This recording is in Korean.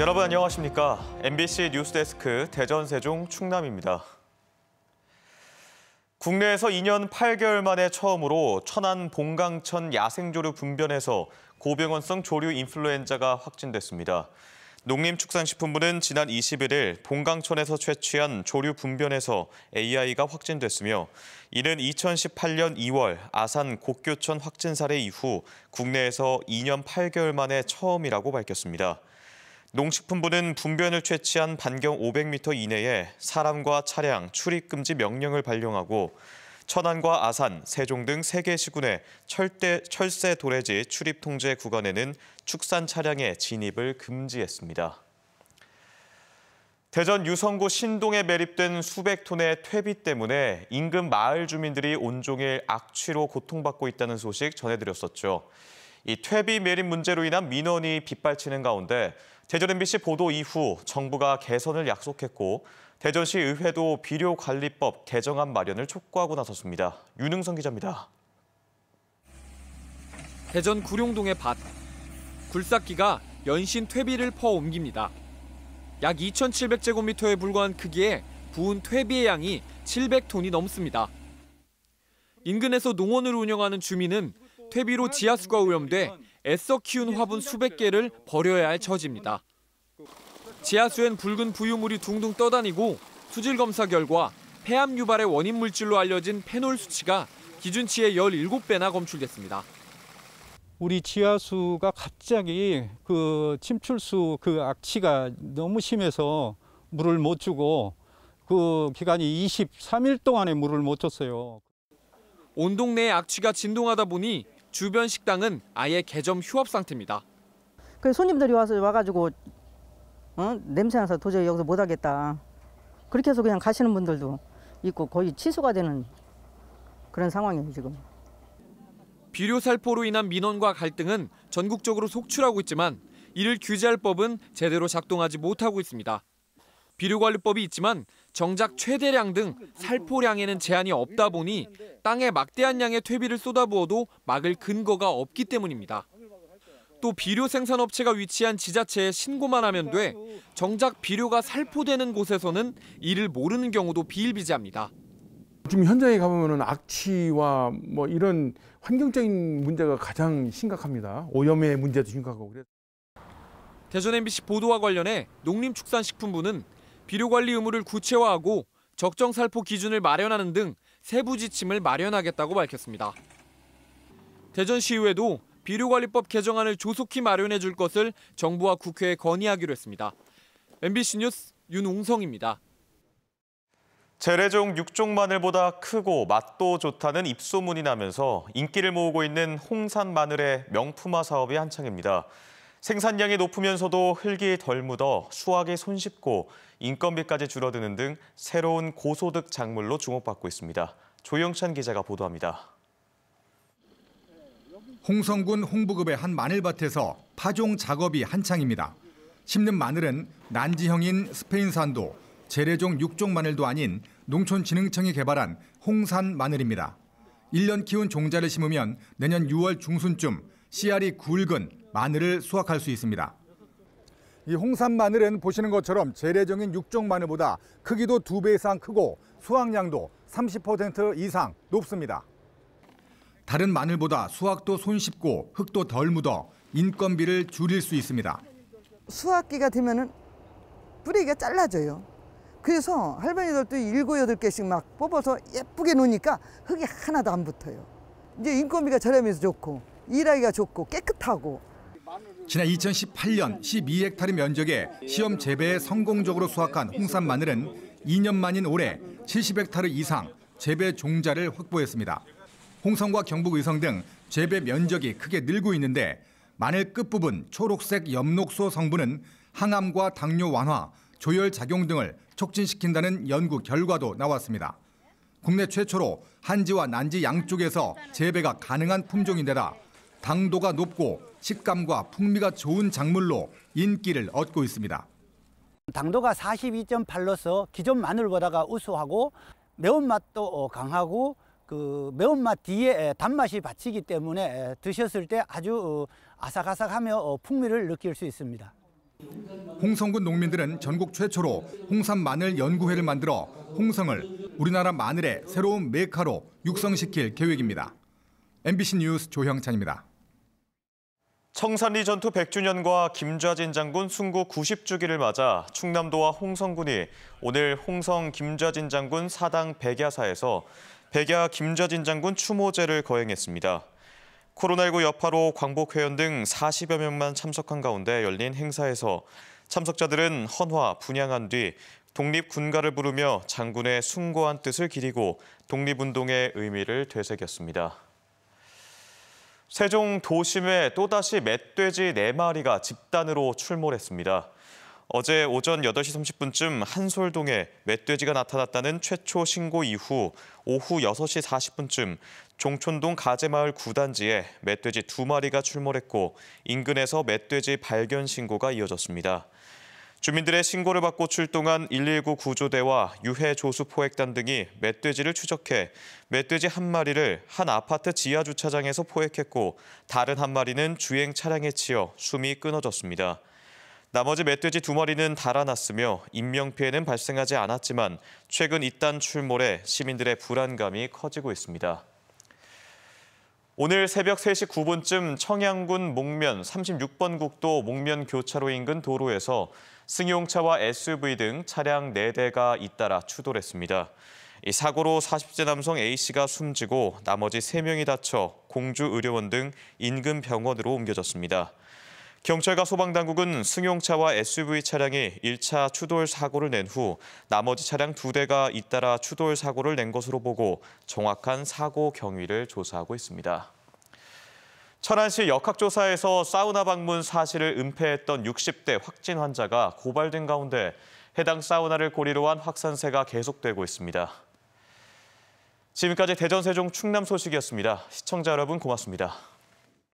여러분 안녕하십니까? MBC 뉴스데스크 대전, 세종, 충남입니다. 국내에서 2년 8개월 만에 처음으로 천안 봉강천 야생조류 분변에서 고병원성 조류 인플루엔자가 확진됐습니다. 농림축산식품부는 지난 21일 봉강천에서 채취한 조류 분변에서 AI가 확진됐으며 이는 2018년 2월 아산 곡교천 확진 사례 이후 국내에서 2년 8개월 만에 처음이라고 밝혔습니다. 농식품부는 분변을 채취한 반경 500m 이내에 사람과 차량 출입 금지 명령을 발령하고 천안과 아산, 세종 등 3개 시군의 철새 도래지 출입 통제 구간에는 축산 차량의 진입을 금지했습니다. 대전 유성구 신동에 매립된 수백 톤의 퇴비 때문에 인근 마을 주민들이 온종일 악취로 고통받고 있다는 소식 전해드렸었죠. 이 퇴비 매립 문제로 인한 민원이 빗발치는 가운데 대전 MBC 보도 이후 정부가 개선을 약속했고 대전시 의회도 비료관리법 개정안 마련을 촉구하고 나섰습니다. 윤흥선 기자입니다. 대전 구룡동의 밭. 굴삭기가 연신 퇴비를 퍼 옮깁니다. 약 2,700제곱미터에 불과한 크기에 부은 퇴비의 양이 700톤이 넘습니다. 인근에서 농원을 운영하는 주민은 퇴비로 지하수가 오염돼 애써 키운 화분 수백 개를 버려야 할 처지입니다. 지하수엔 붉은 부유물이 둥둥 떠다니고 수질 검사 결과 폐암 유발의 원인 물질로 알려진 페놀 수치가 기준치의 17배나 검출됐습니다. 우리 지하수가 갑자기 침출수 악취가 너무 심해서 물을 못 주고 그 기간이 23일 동안에 물을 못 줬어요. 온 동네의 악취가 진동하다 보니 주변 식당은 아예 개점 휴업 상태입니다. 그 손님들이 와가지고 냄새 나서 도저히 여기서 못 하겠다. 그렇게 해서 그냥 가시는 분들도 있고 거의 취소가 되는 그런 상황이에요 지금. 비료 살포로 인한 민원과 갈등은 전국적으로 속출하고 있지만 이를 규제할 법은 제대로 작동하지 못하고 있습니다. 비료관리법이 있지만 정작 최대량 등 살포량에는 제한이 없다 보니 땅에 막대한 양의 퇴비를 쏟아부어도 막을 근거가 없기 때문입니다. 또 비료 생산업체가 위치한 지자체에 신고만 하면 돼 정작 비료가 살포되는 곳에서는 이를 모르는 경우도 비일비재합니다. 지금 현장에 가보면 악취와 이런 환경적인 문제가 가장 심각합니다. 오염의 문제도 심각하고 그래서. 대전 MBC 보도와 관련해 농림축산식품부는 비료관리 의무를 구체화하고 적정 살포 기준을 마련하는 등 세부 지침을 마련하겠다고 밝혔습니다. 대전시의회도 비료관리법 개정안을 조속히 마련해 줄 것을 정부와 국회에 건의하기로 했습니다. MBC 뉴스 윤웅성입니다. 재래종 육종 마늘보다 크고 맛도 좋다는 입소문이 나면서 인기를 모으고 있는 홍산 마늘의 명품화 사업이 한창입니다. 생산량이 높으면서도 흙이 덜 묻어 수확이 손쉽고 인건비까지 줄어드는 등 새로운 고소득 작물로 주목받고 있습니다. 조영찬 기자가 보도합니다. 홍성군 홍부급의 한 마늘밭에서 파종 작업이 한창입니다. 심는 마늘은 난지형인 스페인산도, 재래종 육종 마늘도 아닌 농촌진흥청이 개발한 홍산 마늘입니다. 1년 키운 종자를 심으면 내년 6월 중순쯤 씨알이 굵은 마늘을 수확할 수 있습니다. 이 홍산 마늘은 보시는 것처럼 재래종인 육종 마늘보다 크기도 2배 이상 크고 수확량도 30% 이상 높습니다. 다른 마늘보다 수확도 손쉽고 흙도 덜 묻어 인건비를 줄일 수 있습니다. 수확기가 되면은 뿌리가 잘라져요. 그래서 할머니들도 7, 8개씩 막 뽑아서 예쁘게 놓으니까 흙이 하나도 안 붙어요. 이제 인건비가 저렴해서 좋고 일하기가 좋고 깨끗하고. 지난 2018년 12헥타르 면적에 시험 재배에 성공적으로 수확한 홍산 마늘은 2년 만인 올해 70헥타르 이상 재배 종자를 확보했습니다. 홍성과 경북 의성 등 재배 면적이 크게 늘고 있는데 마늘 끝부분 초록색 엽록소 성분은 항암과 당뇨 완화, 조혈 작용 등을 촉진시킨다는 연구 결과도 나왔습니다. 국내 최초로 한지와 난지 양쪽에서 재배가 가능한 품종인데다 당도가 높고 식감과 풍미가 좋은 작물로 인기를 얻고 있습니다. 당도가 42.8로서 기존 마늘보다가 우수하고 매운맛도 강하고 그 매운맛 뒤에 단맛이 받치기 때문에 드셨을 때 아주 아삭아삭하며 풍미를 느낄 수 있습니다. 홍성군 농민들은 전국 최초로 홍삼 마늘 연구회를 만들어 홍성을 우리나라 마늘의 새로운 메카로 육성시킬 계획입니다. MBC 뉴스 조형찬입니다. 청산리 전투 100주년과 김좌진 장군 순국 90주기를 맞아 충남도와 홍성군이 오늘 홍성 김좌진 장군 사당 백야사에서 백야 김좌진 장군 추모제를 거행했습니다. 코로나19 여파로 광복 회원 등 40여 명만 참석한 가운데 열린 행사에서 참석자들은 헌화, 분향한 뒤 독립군가를 부르며 장군의 숭고한 뜻을 기리고 독립운동의 의미를 되새겼습니다. 세종 도심에 또다시 멧돼지 4마리가 집단으로 출몰했습니다. 어제 오전 8시 30분쯤 한솔동에 멧돼지가 나타났다는 최초 신고 이후 오후 6시 40분쯤 종촌동 가재마을 9단지에 멧돼지 2마리가 출몰했고 인근에서 멧돼지 발견 신고가 이어졌습니다. 주민들의 신고를 받고 출동한 119 구조대와 유해조수포획단 등이 멧돼지를 추적해 멧돼지 1마리를 한 아파트 지하 주차장에서 포획했고 다른 1마리는 주행 차량에 치여 숨이 끊어졌습니다. 나머지 멧돼지 2마리는 달아났으며 인명피해는 발생하지 않았지만 최근 잇단 출몰에 시민들의 불안감이 커지고 있습니다. 오늘 새벽 3시 9분쯤 청양군 목면 36번 국도 목면 교차로 인근 도로에서 승용차와 SUV 등 차량 4대가 잇따라 추돌했습니다. 이 사고로 40대 남성 A씨가 숨지고 나머지 3명이 다쳐 공주의료원 등 인근 병원으로 옮겨졌습니다. 경찰과 소방당국은 승용차와 SUV 차량이 1차 추돌 사고를 낸 후 나머지 차량 2대가 잇따라 추돌 사고를 낸 것으로 보고 정확한 사고 경위를 조사하고 있습니다. 천안시 역학조사에서 사우나 방문 사실을 은폐했던 60대 확진 환자가 고발된 가운데 해당 사우나를 고리로 한 확산세가 계속되고 있습니다. 지금까지 대전, 세종, 충남 소식이었습니다. 시청자 여러분 고맙습니다.